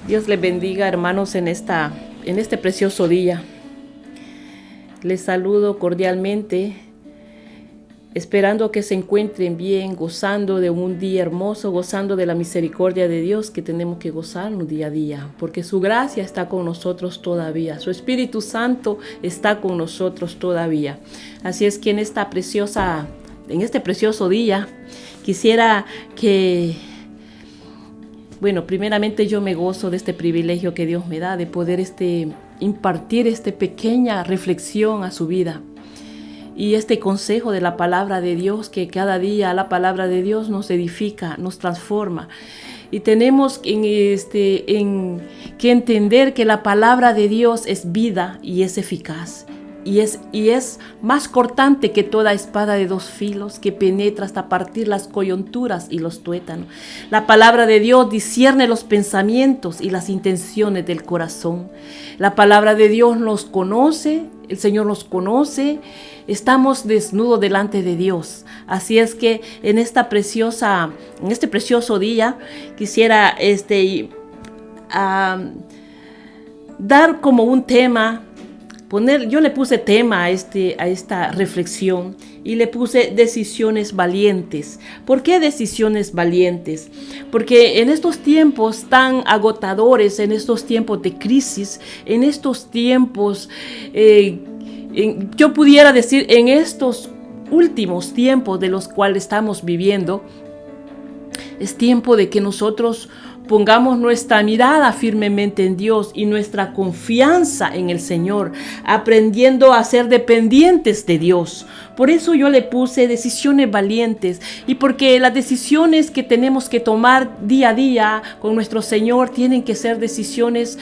Dios les bendiga, hermanos, en este precioso día. Les saludo cordialmente, esperando que se encuentren bien, gozando de un día hermoso, gozando de la misericordia de Dios que tenemos que gozar día a día, porque su gracia está con nosotros todavía, su Espíritu Santo está con nosotros todavía. Así es que en este precioso día, quisiera que... Bueno, primeramente yo me gozo de este privilegio que Dios me da de poder impartir esta pequeña reflexión a su vida. Y este consejo de la palabra de Dios, que cada día la palabra de Dios nos edifica, nos transforma. Y tenemos que entender que la palabra de Dios es vida y es eficaz. Y es más cortante que toda espada de dos filos, que penetra hasta partir las coyunturas y los tuétanos. La palabra de Dios discierne los pensamientos y las intenciones del corazón. La palabra de Dios nos conoce, el Señor nos conoce. Estamos desnudos delante de Dios. Así es que en este precioso día quisiera dar como un tema. Yo le puse tema a esta reflexión y le puse decisiones valientes. ¿Por qué decisiones valientes? Porque en estos tiempos tan agotadores, en estos tiempos de crisis, en estos tiempos, yo pudiera decir en estos últimos tiempos de los cuales estamos viviendo, es tiempo de que nosotros pongamos nuestra mirada firmemente en Dios y nuestra confianza en el Señor, aprendiendo a ser dependientes de Dios. Por eso yo le puse decisiones valientes, y porque las decisiones que tenemos que tomar día a día con nuestro Señor tienen que ser decisiones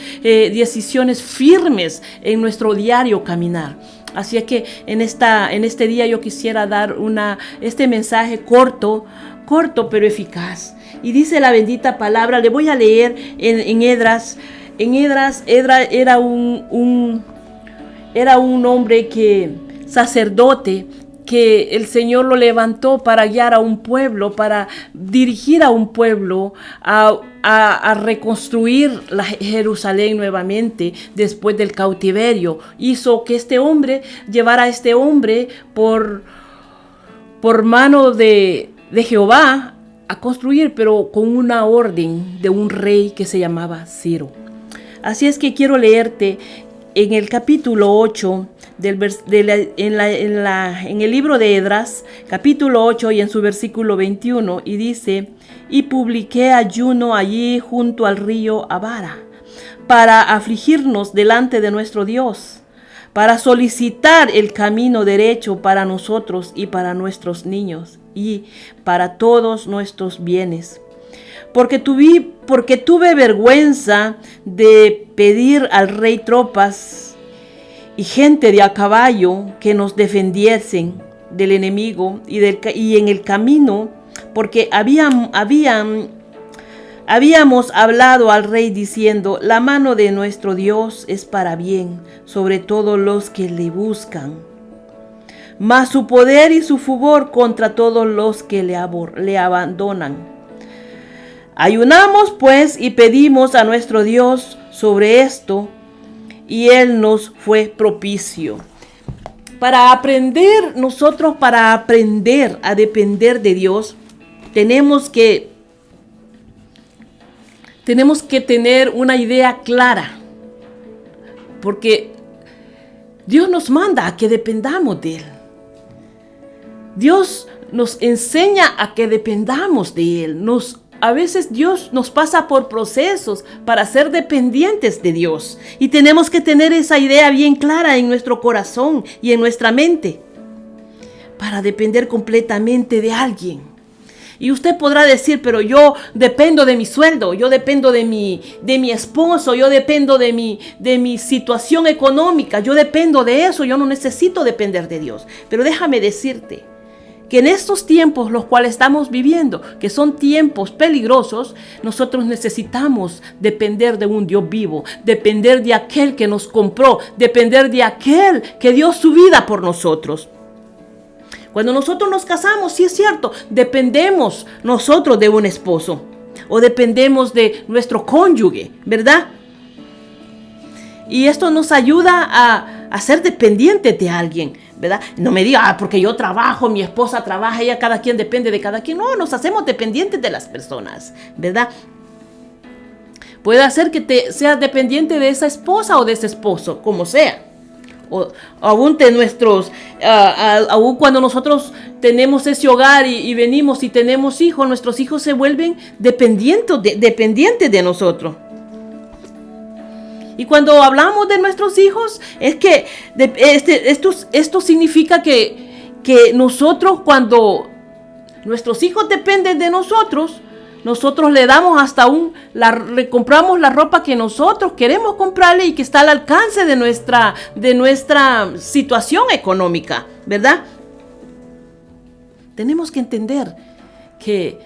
firmes en nuestro diario caminar. Así es que en este día yo quisiera dar este mensaje corto pero eficaz. Y dice la bendita palabra, le voy a leer en Esdras. Esdras era un hombre sacerdote, que el Señor lo levantó para guiar a un pueblo, para dirigir a un pueblo a reconstruir Jerusalén nuevamente después del cautiverio. Hizo que llevara a este hombre por mano de Jehová a construir, pero con una orden de un rey que se llamaba Ciro. Así es que quiero leerte en el capítulo 8 en el libro de Esdras, capítulo 8 y en su versículo 21, y dice: y publiqué ayuno allí junto al río Abara, para afligirnos delante de nuestro Dios, para solicitar el camino derecho para nosotros y para nuestros niños y para todos nuestros bienes. Porque tuve vergüenza de pedir al rey tropas y gente de a caballo que nos defendiesen del enemigo y en el camino, porque habíamos hablado al rey diciendo: la mano de nuestro Dios es para bien sobre todos los que le buscan, mas su poder y su furor contra todos los que le abandonan. Ayunamos pues y pedimos a nuestro Dios sobre esto, y él nos fue propicio. Para aprender a depender de Dios, tenemos que tener una idea clara, porque Dios nos manda a que dependamos de Él. Dios nos enseña a que dependamos de Él. A veces Dios nos pasa por procesos para ser dependientes de Dios, y tenemos que tener esa idea bien clara en nuestro corazón y en nuestra mente para depender completamente de alguien. Y usted podrá decir: pero yo dependo de mi sueldo, yo dependo de mi esposo, yo dependo de mi situación económica, yo dependo de eso, yo no necesito depender de Dios. Pero déjame decirte que en estos tiempos los cuales estamos viviendo, que son tiempos peligrosos, nosotros necesitamos depender de un Dios vivo, depender de aquel que nos compró, depender de aquel que dio su vida por nosotros. Cuando nosotros nos casamos, sí es cierto, dependemos nosotros de un esposo. o dependemos de nuestro cónyuge, ¿verdad? Y esto nos ayuda a ser dependientes de alguien, ¿verdad? No me diga, porque yo trabajo, mi esposa trabaja, ella, cada quien depende de cada quien. No, nos hacemos dependientes de las personas, ¿verdad? Puede hacer que te seas dependiente de esa esposa o de ese esposo, como sea. O aún de nuestros, aún cuando nosotros tenemos ese hogar y venimos y tenemos hijos, nuestros hijos se vuelven dependientes de nosotros. Y cuando hablamos de nuestros hijos, es que esto significa que nosotros, cuando nuestros hijos dependen de nosotros le damos le compramos la ropa que nosotros queremos comprarle y que está al alcance de nuestra situación económica, ¿verdad? Tenemos que entender que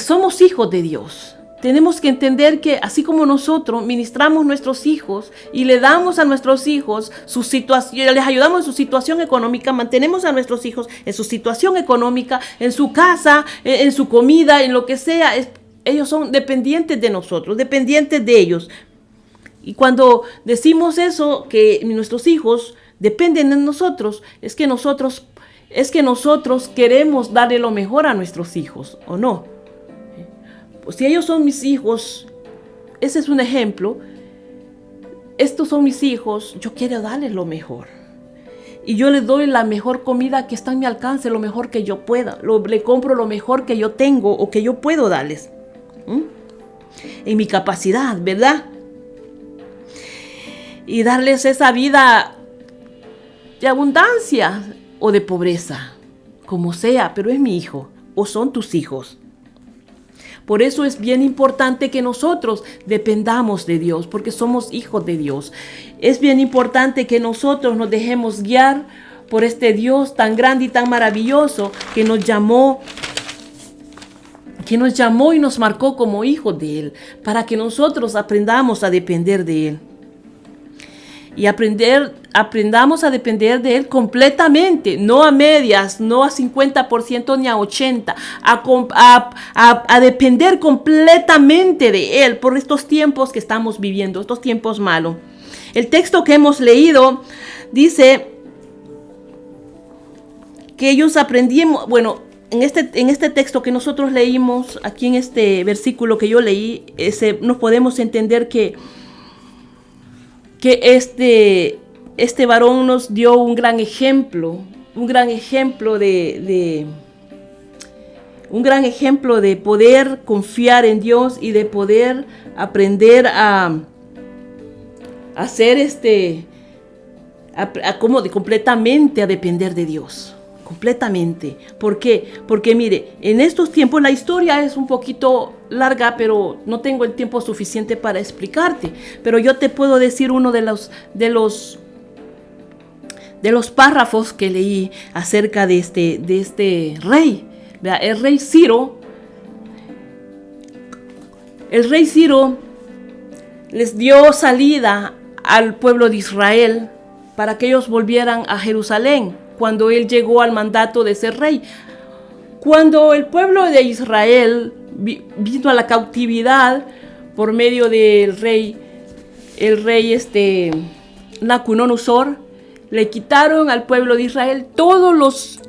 somos hijos de Dios. Tenemos que entender que así como nosotros ministramos nuestros hijos y le damos a nuestros hijos su situación, les ayudamos en su situación económica, mantenemos a nuestros hijos en su situación económica, en su casa, en su comida, en lo que sea, ellos son dependientes de nosotros, dependientes de ellos. Y cuando decimos eso, que nuestros hijos dependen de nosotros, es que nosotros queremos darle lo mejor a nuestros hijos, ¿o no? Si ellos son mis hijos, ese es un ejemplo, estos son mis hijos, yo quiero darles lo mejor. Y yo les doy la mejor comida que está en mi alcance, lo mejor que yo pueda. Le compro lo mejor que yo tengo o que yo puedo darles. En mi capacidad, ¿verdad? Y darles esa vida de abundancia o de pobreza, como sea, pero es mi hijo o son tus hijos. Por eso es bien importante que nosotros dependamos de Dios, porque somos hijos de Dios. Es bien importante que nosotros nos dejemos guiar por este Dios tan grande y tan maravilloso que nos llamó y nos marcó como hijos de Él, para que nosotros aprendamos a depender de Él. Y aprendamos a depender de Él completamente, no a medias, no a 50% ni a 80%, a depender completamente de Él por estos tiempos que estamos viviendo, estos tiempos malos. El texto que hemos leído dice que ellos aprendimos, en este texto que nosotros leímos, aquí en este versículo que yo leí, nos podemos entender que este varón nos dio un gran ejemplo de poder confiar en Dios y de poder aprender a hacer completamente a depender de Dios. Completamente. ¿Por qué? Porque mire, en estos tiempos la historia es un poquito larga, pero no tengo el tiempo suficiente para explicarte. Pero yo te puedo decir uno de los párrafos que leí acerca de este rey. ¿Verdad? El rey Ciro les dio salida al pueblo de Israel para que ellos volvieran a Jerusalén cuando él llegó al mandato de ser rey. Cuando el pueblo de Israel vino a la cautividad por medio del rey, Nabucodonosor, le quitaron al pueblo de Israel todos los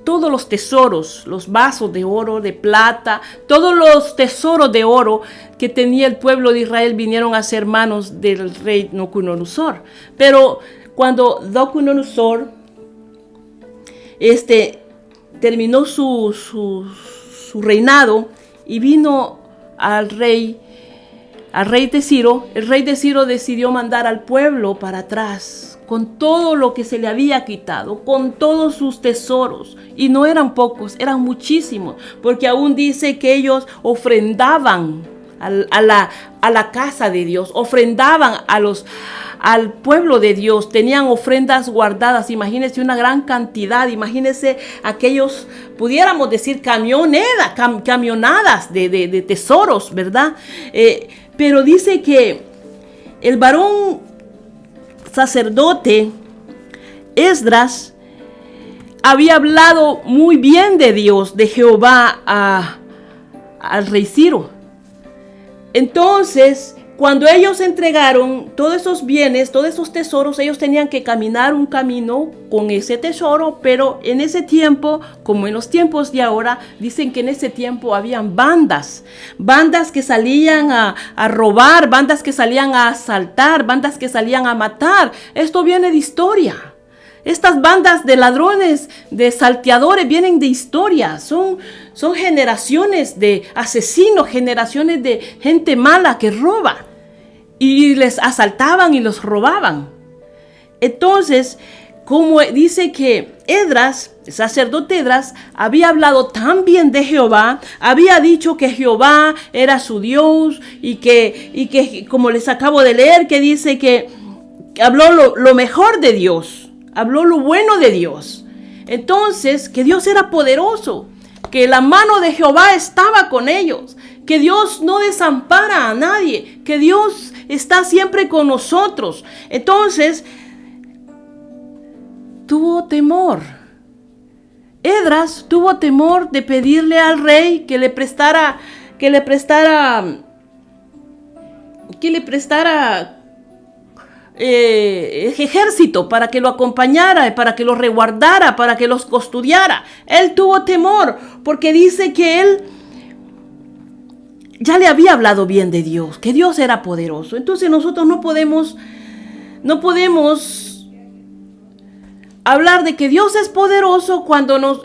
tesoros, los vasos de oro, de plata, todos los tesoros de oro que tenía el pueblo de Israel vinieron a ser manos del rey Nabucodonosor. Pero cuando Nabucodonosor terminó su reinado y vino al rey de Ciro, el rey de Ciro decidió mandar al pueblo para atrás con todo lo que se le había quitado, con todos sus tesoros, y no eran pocos, eran muchísimos, porque aún dice que ellos ofrendaban a la casa de Dios, ofrendaban al pueblo de Dios, tenían ofrendas guardadas. Imagínense una gran cantidad, imagínense aquellos, pudiéramos decir, camionadas de tesoros, ¿verdad? Pero dice que el varón sacerdote Esdras había hablado muy bien de Dios, de Jehová, al rey Ciro. Entonces, cuando ellos entregaron todos esos bienes, todos esos tesoros, ellos tenían que caminar un camino con ese tesoro, pero en ese tiempo, como en los tiempos de ahora, dicen que en ese tiempo habían bandas que salían a robar, bandas que salían a asaltar, bandas que salían a matar. Esto viene de historia. Estas bandas de ladrones, de salteadores, vienen de historia. Son generaciones de asesinos, generaciones de gente mala que roba. Y les asaltaban y los robaban. Entonces, como dice que Esdras, el sacerdote Esdras, había hablado tan bien de Jehová, había dicho que Jehová era su Dios y que como les acabo de leer, que dice que habló lo mejor de Dios. Habló lo bueno de Dios. Entonces, que Dios era poderoso, que la mano de Jehová estaba con ellos, que Dios no desampara a nadie, que Dios está siempre con nosotros. Entonces, tuvo temor. Esdras tuvo temor de pedirle al rey que le prestara ejército para que lo acompañara, para que lo resguardara, para que los custodiara. Él tuvo temor porque dice que él ya le había hablado bien de Dios, que Dios era poderoso. Entonces nosotros no podemos hablar de que Dios es poderoso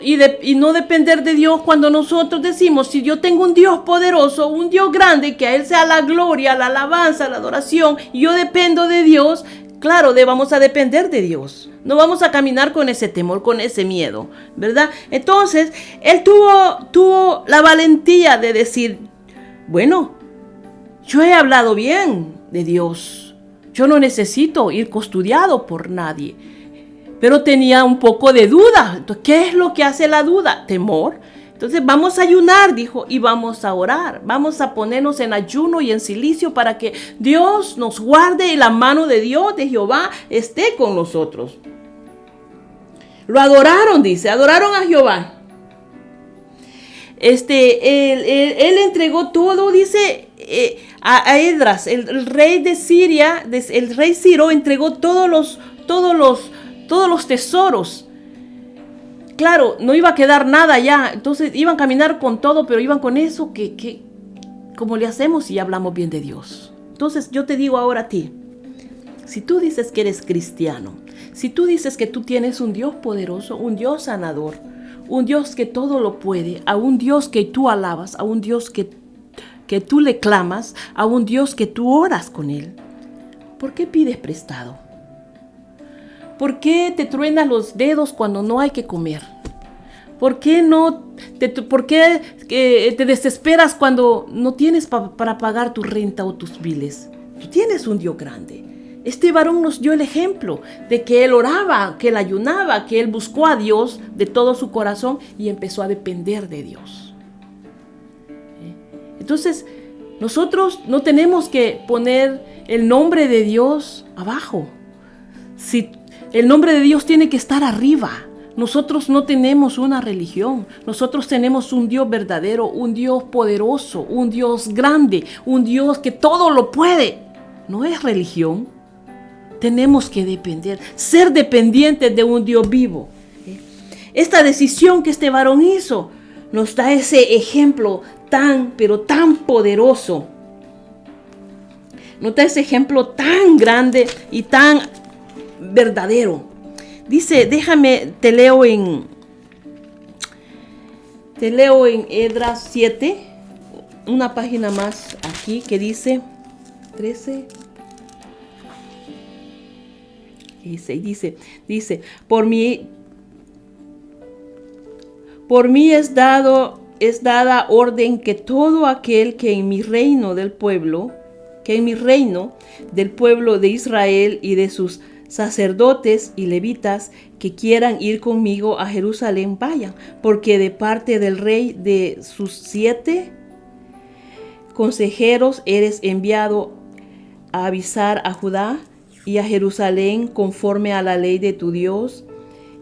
y no depender de Dios cuando nosotros decimos, si yo tengo un Dios poderoso, un Dios grande, que a Él sea la gloria, la alabanza, la adoración, y yo dependo de Dios, claro, vamos a depender de Dios. No vamos a caminar con ese temor, con ese miedo, ¿verdad? Entonces, él tuvo la valentía de decir, bueno, yo he hablado bien de Dios. Yo no necesito ir custodiado por nadie. Pero tenía un poco de duda. Entonces, ¿qué es lo que hace la duda? Temor. Entonces vamos a ayunar, dijo, y vamos a orar. Vamos a ponernos en ayuno y en silicio para que Dios nos guarde y la mano de Dios, de Jehová, esté con nosotros. Lo adoraron, dice, adoraron a Jehová. Él entregó todo, dice, a Esdras, el rey de Siria, el rey Ciro entregó todos los tesoros. Claro, no iba a quedar nada ya. Entonces iban a caminar con todo, pero iban con eso que como le hacemos si hablamos bien de Dios. Entonces yo te digo ahora a ti, si tú dices que eres cristiano, si tú dices que tú tienes un Dios poderoso, un Dios sanador, un Dios que todo lo puede, a un Dios que tú alabas, a un Dios que tú le clamas, a un Dios que tú oras con Él, ¿por qué pides prestado? ¿Por qué te truenas los dedos cuando no hay que comer? ¿Por qué te desesperas cuando no tienes para pagar tu renta o tus biles? Tú tienes un Dios grande. Este varón nos dio el ejemplo de que él oraba, que él ayunaba, que él buscó a Dios de todo su corazón y empezó a depender de Dios. Entonces, nosotros no tenemos que poner el nombre de Dios abajo. Si el nombre de Dios tiene que estar arriba. Nosotros no tenemos una religión. Nosotros tenemos un Dios verdadero, un Dios poderoso, un Dios grande, un Dios que todo lo puede. No es religión. Tenemos que depender, ser dependientes de un Dios vivo. Esta decisión que este varón hizo nos da ese ejemplo pero tan poderoso. Nos da ese ejemplo tan grande y tan verdadero. Dice, te leo en Esdras 7, una página más aquí que dice 13. Dice, por mí es dada orden que todo aquel que en mi reino del pueblo de Israel y de sus sacerdotes y levitas que quieran ir conmigo a Jerusalén vayan, porque de parte del rey de sus 7 consejeros eres enviado a avisar a Judá y a Jerusalén conforme a la ley de tu Dios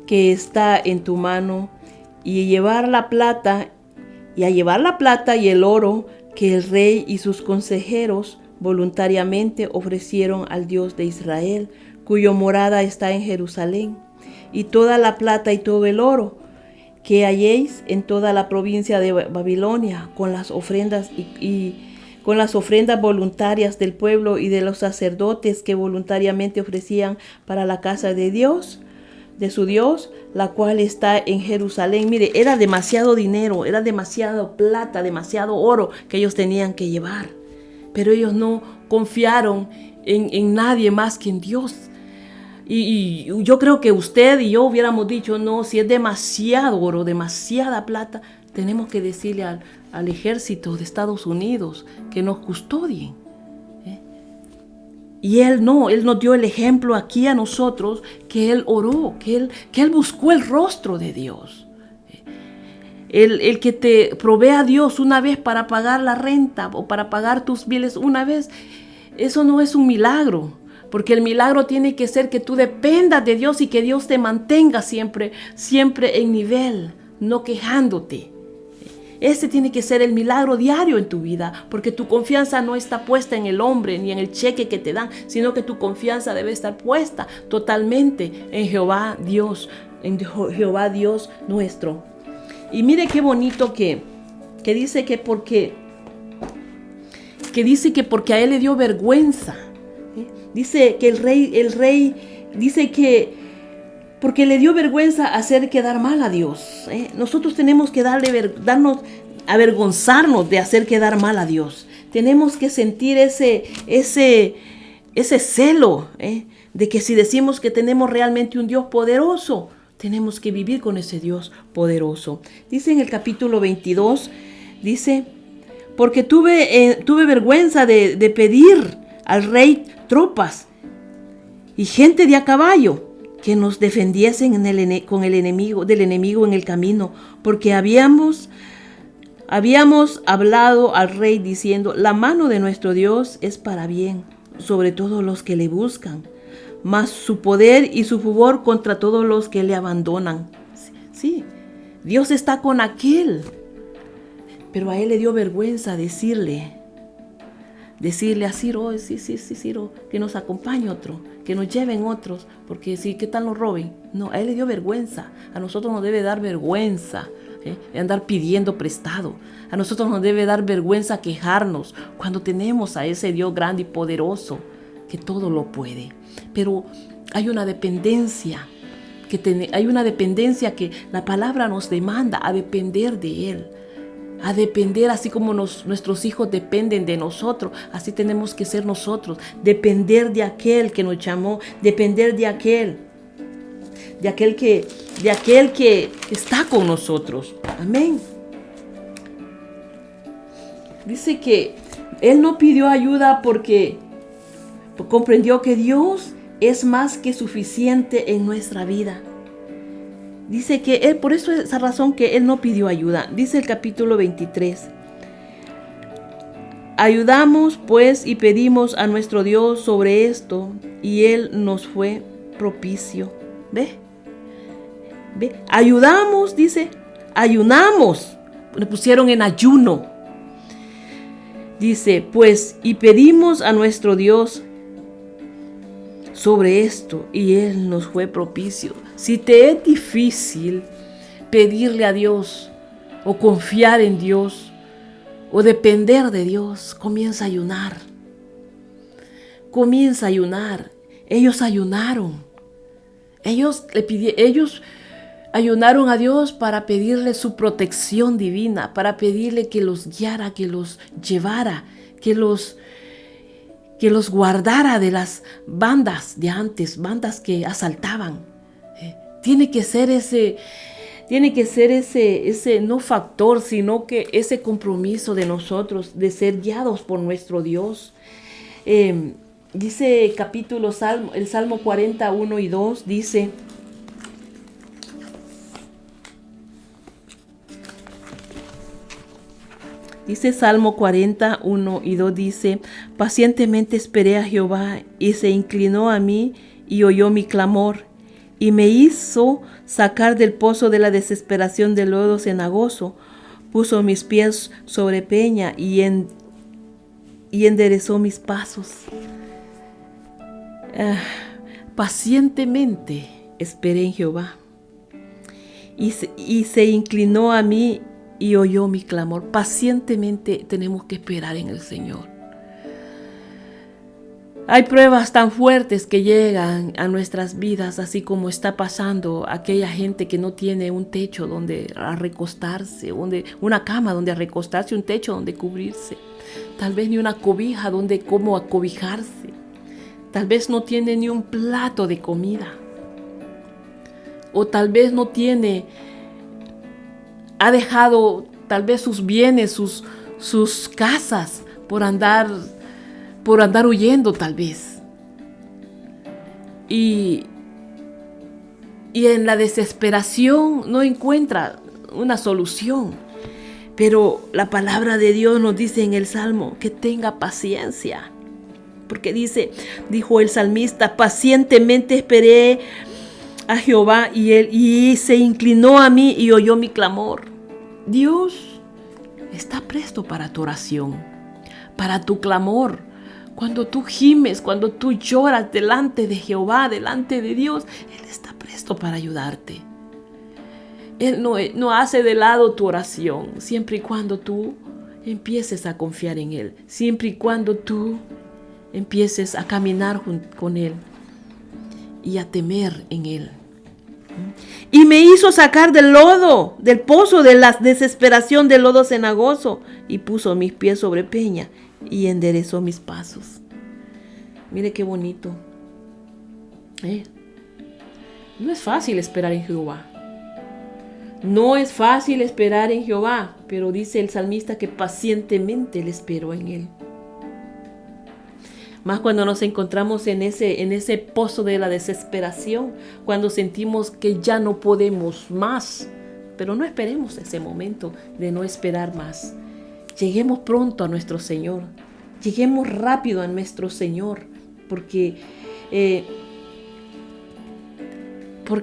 que está en tu mano, y a llevar la plata y el oro que el rey y sus consejeros voluntariamente ofrecieron al Dios de Israel, cuya morada está en Jerusalén, y toda la plata y todo el oro que halléis en toda la provincia de Babilonia, con las ofrendas y con las ofrendas voluntarias del pueblo y de los sacerdotes que voluntariamente ofrecían para la casa de Dios, de su Dios, la cual está en Jerusalén. Mire, era demasiado dinero, era demasiado plata, demasiado oro que ellos tenían que llevar. Pero ellos no confiaron en nadie más que en Dios. Y yo creo que usted y yo hubiéramos dicho, no, si es demasiado oro, demasiada plata, tenemos que decirle al ejército de Estados Unidos que nos custodien. Y Él nos dio el ejemplo aquí a nosotros, que Él oró, que él buscó el rostro de Dios. El que te provee a Dios una vez para pagar la renta o para pagar tus bienes una vez, eso no es un milagro. Porque el milagro tiene que ser que tú dependas de Dios y que Dios te mantenga siempre en nivel, no quejándote. Ese tiene que ser el milagro diario en tu vida, porque tu confianza no está puesta en el hombre ni en el cheque que te dan, sino que tu confianza debe estar puesta totalmente en Jehová Dios, Jehová Dios nuestro. Y mire qué bonito que dice que porque a él le dio vergüenza. Dice que el rey dice que porque le dio vergüenza hacer quedar mal a Dios. Nosotros tenemos que avergonzarnos de hacer quedar mal a Dios. Tenemos que sentir ese celo, de que si decimos que tenemos realmente un Dios poderoso, tenemos que vivir con ese Dios poderoso. Dice en el capítulo 22, dice, porque tuve vergüenza de pedir al rey tropas y gente de a caballo que nos defendiesen del enemigo en el camino, porque habíamos hablado al rey diciendo, la mano de nuestro Dios es para bien sobre todos los que le buscan, mas su poder y su favor contra todos los que le abandonan. Sí, Dios está con aquel, pero a él le dio vergüenza decirle a Ciro, sí, Ciro, que nos acompañe otro, que nos lleven otros, porque sí, ¿qué tal nos roben? No, a él le dio vergüenza. A nosotros nos debe dar vergüenza andar pidiendo prestado. A nosotros nos debe dar vergüenza quejarnos cuando tenemos a ese Dios grande y poderoso que todo lo puede. Pero hay una dependencia que la palabra nos demanda a depender de Él. A depender, así como nuestros hijos dependen de nosotros, así tenemos que ser nosotros, depender de aquel que nos llamó, depender de aquel que está con nosotros. Amén. Dice que él no pidió ayuda porque comprendió que Dios es más que suficiente en nuestra vida. Dice que él, por eso es esa razón que él no pidió ayuda. Dice el capítulo 23. Ayudamos pues y pedimos a nuestro Dios sobre esto, y él nos fue propicio. ¿Ve? Ayudamos, dice, ayunamos. Le pusieron en ayuno. Dice, pues, y pedimos a nuestro Dios sobre esto, y él nos fue propicio. Si te es difícil pedirle a Dios, o confiar en Dios, o depender de Dios, comienza a ayunar. Comienza a ayunar. Ellos ayunaron. Ellos ayunaron a Dios para pedirle su protección divina, para pedirle que los guiara, que los llevara, que los guardara de las bandas de antes, bandas que asaltaban. Tiene que ser ese no factor, sino que ese compromiso de nosotros de ser guiados por nuestro Dios. Dice el Salmo 41 y 2, dice, Salmo 41 y 2 dice, pacientemente esperé a Jehová y se inclinó a mí y oyó mi clamor y me hizo sacar del pozo de la desesperación del lodo cenagoso, puso mis pies sobre peña y enderezó mis pasos. Pacientemente esperé en Jehová y se inclinó a mí y oyó mi clamor. Pacientemente tenemos que esperar en el Señor. Hay pruebas tan fuertes que llegan a nuestras vidas, así como está pasando a aquella gente que no tiene un techo donde recostarse, una cama donde recostarse, un techo donde cubrirse. Tal vez ni una cobija donde cómo acobijarse. Tal vez no tiene ni un plato de comida. O tal vez no tiene, ha dejado tal vez sus bienes, sus casas por andar huyendo tal vez. Y en la desesperación no encuentra una solución. Pero la palabra de Dios nos dice en el Salmo que tenga paciencia. Porque dijo el salmista, pacientemente esperé a Jehová y se inclinó a mí y oyó mi clamor. Dios está presto para tu oración, para tu clamor. Cuando tú gimes, cuando tú lloras delante de Jehová, delante de Dios, Él está presto para ayudarte. Él no hace de lado tu oración, siempre y cuando tú empieces a confiar en Él, siempre y cuando tú empieces a caminar con Él y a temer en Él. Y me hizo sacar del lodo, del pozo de la desesperación, del lodo cenagoso, y puso mis pies sobre peña y enderezó mis pasos. Mire qué bonito. No es fácil esperar en Jehová. No es fácil esperar en Jehová, pero dice el salmista que pacientemente le esperó en Él. Más cuando nos encontramos en ese pozo de la desesperación, cuando sentimos que ya no podemos más. Pero no esperemos ese momento de no esperar más. Lleguemos pronto a nuestro Señor. Lleguemos rápido a nuestro Señor, porque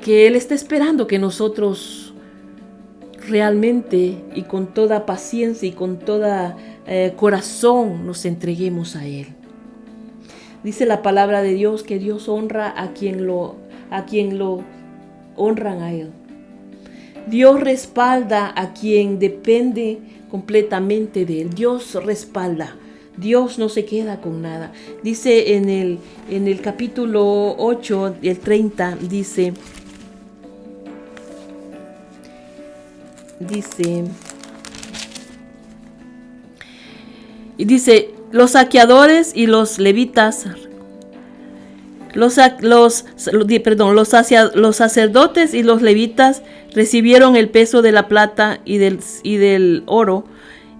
Él está esperando que nosotros realmente y con toda paciencia y con toda corazón nos entreguemos a Él. Dice la palabra de Dios que Dios honra a quien lo honran a Él. Dios respalda a quien depende completamente de Él. Dios respalda. Dios no se queda con nada. Dice en el capítulo 8, el 30, dice, los saqueadores y los levitas, los sacerdotes y los levitas recibieron el peso de la plata y del oro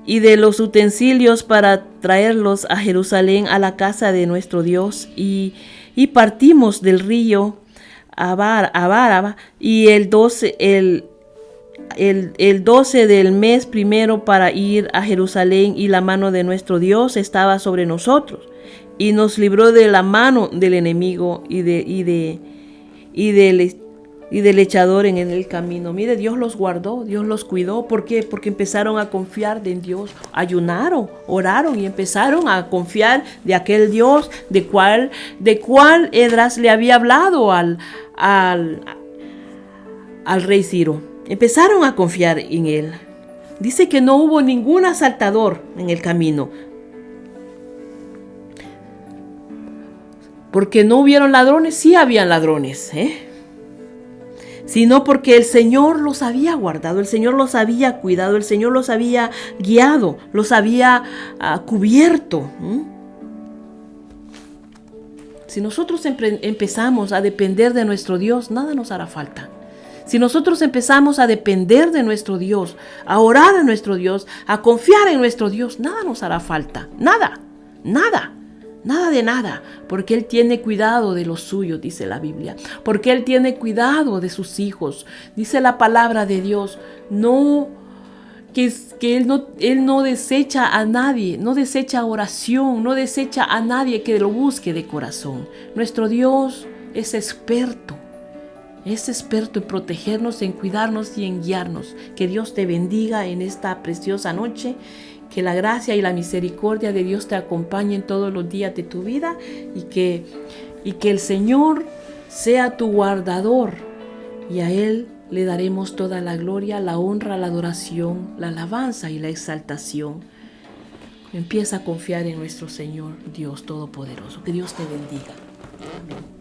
y de los utensilios para traerlos a Jerusalén, a la casa de nuestro Dios, y partimos del río Abáraba y el 12 del mes primero para ir a Jerusalén, y la mano de nuestro Dios estaba sobre nosotros y nos libró de la mano del enemigo y del echador en el camino. Mire, Dios los guardó, Dios los cuidó. ¿Por qué? Porque empezaron a confiar en Dios, ayunaron, oraron y empezaron a confiar de aquel Dios de cual Esdras le había hablado al rey Ciro. Empezaron a confiar en él. Dice que no hubo ningún asaltador en el camino, porque no hubieron ladrones. Sí habían ladrones, sino porque el Señor los había guardado, el Señor los había cuidado, el Señor los había guiado, los había cubierto. Si nosotros empezamos a depender de nuestro Dios, nada nos hará falta. Si nosotros empezamos a depender de nuestro Dios, a orar a nuestro Dios, a confiar en nuestro Dios, nada nos hará falta. Nada de nada, porque Él tiene cuidado de los suyos, dice la Biblia, porque Él tiene cuidado de sus hijos. Dice la palabra de Dios, que Él no desecha a nadie, no desecha oración, no desecha a nadie que lo busque de corazón. Nuestro Dios es experto Es experto en protegernos, en cuidarnos y en guiarnos. Que Dios te bendiga en esta preciosa noche. Que la gracia y la misericordia de Dios te acompañen todos los días de tu vida y que el Señor sea tu guardador, y a Él le daremos toda la gloria, la honra, la adoración, la alabanza y la exaltación. Empieza a confiar en nuestro Señor Dios Todopoderoso. Que Dios te bendiga. Amén.